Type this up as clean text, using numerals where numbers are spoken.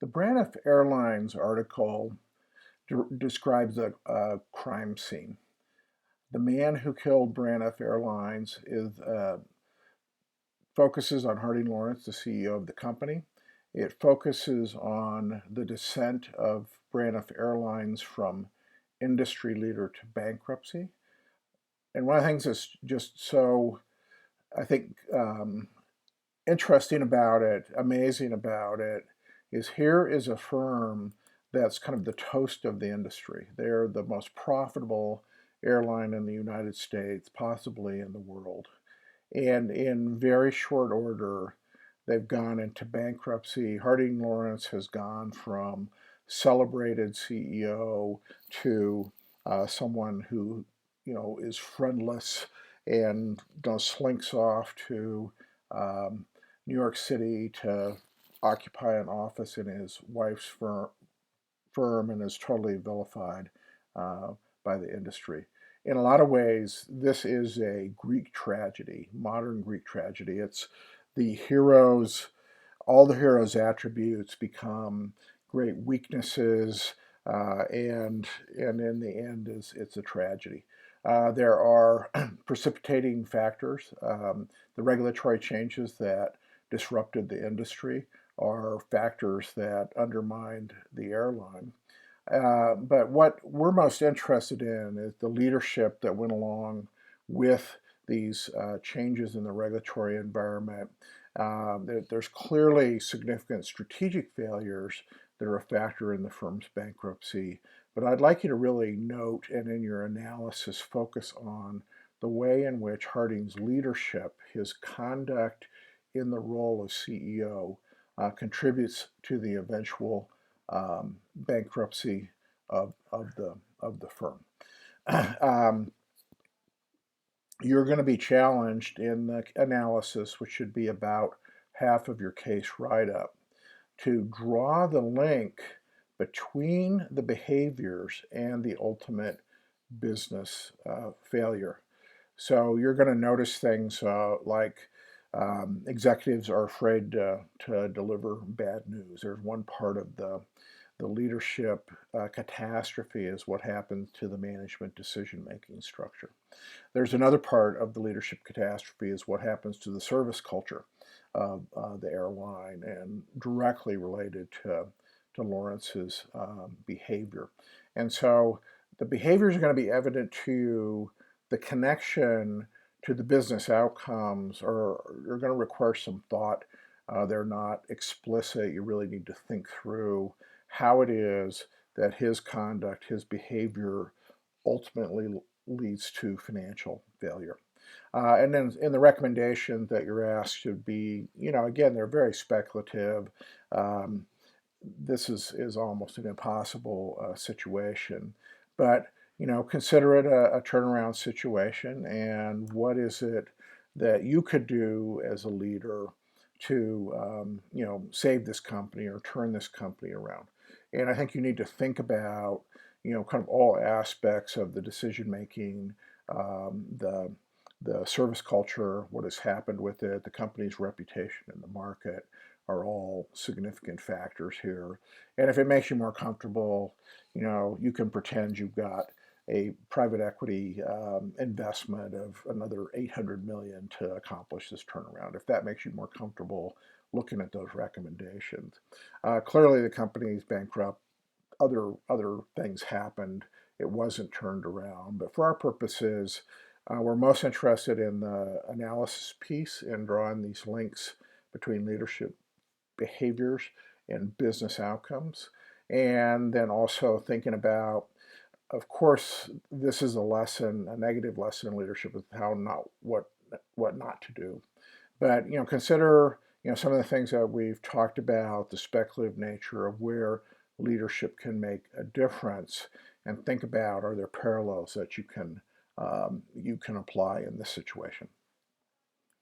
The Braniff Airlines article describes a crime scene. The man who killed Braniff Airlines focuses on Harding Lawrence, the CEO of the company. It focuses on the descent of Braniff Airlines from industry leader to bankruptcy. And one of the things that's just so, I think, interesting about it, amazing about it, is here is a firm that's kind of the toast of the industry. They're the most profitable airline in the United States, possibly in the world. And in very short order, they've gone into bankruptcy. Harding Lawrence has gone from celebrated CEO to someone who, is friendless and slinks off to New York City to occupy an office in his wife's firm and is totally vilified uh, by the industry. In a lot of ways, this is a Greek tragedy, modern Greek tragedy. It's the heroes, all the heroes' attributes become great weaknesses, and in the end, it's a tragedy. There are precipitating factors. The regulatory changes that disrupted the industry are factors that undermined the airline. But what we're most interested in is the leadership that went along with these changes in the regulatory environment. There's clearly significant strategic failures that are a factor in the firm's bankruptcy. But I'd like you to really note and in your analysis focus on the way in which Harding's leadership, his conduct in the role of CEO, contributes to the eventual bankruptcy of the firm. um, you're going to be challenged in the analysis, which should be about half of your case write-up, to draw the link between the behaviors and the ultimate business failure. So you're going to notice things like executives are afraid to deliver bad news. There's one part of the leadership catastrophe is what happens to the management decision-making structure. There's another part of the leadership catastrophe is what happens to the service culture of the airline and directly related to Lawrence's behavior. And so the behaviors are going to be evident to you. The connection to the business outcomes are going to require some thought. They're not explicit. You really need to think through how it is that his conduct, his behavior ultimately leads to financial failure. And then in the recommendations that you're asked should be, again, they're very speculative. Um, this is almost an impossible situation, but consider it a turnaround situation, and what is it that you could do as a leader to save this company or turn this company around. And I think you need to think about kind of all aspects of the decision making, the service culture, what has happened with it, the company's reputation in the market are all significant factors here. And if it makes you more comfortable, you can pretend you've got a private equity investment of another 800 million to accomplish this turnaround. If that makes you more comfortable looking at those recommendations. Clearly the company is bankrupt. Other things happened. It wasn't turned around. But for our purposes, we're most interested in the analysis piece and drawing these links between leadership behaviors and business outcomes. And then also thinking about, of course, this is a lesson, a negative lesson in leadership is how not what not to do. But consider some of the things that we've talked about, the speculative nature of where leadership can make a difference, and think about, are there parallels that you can apply in this situation?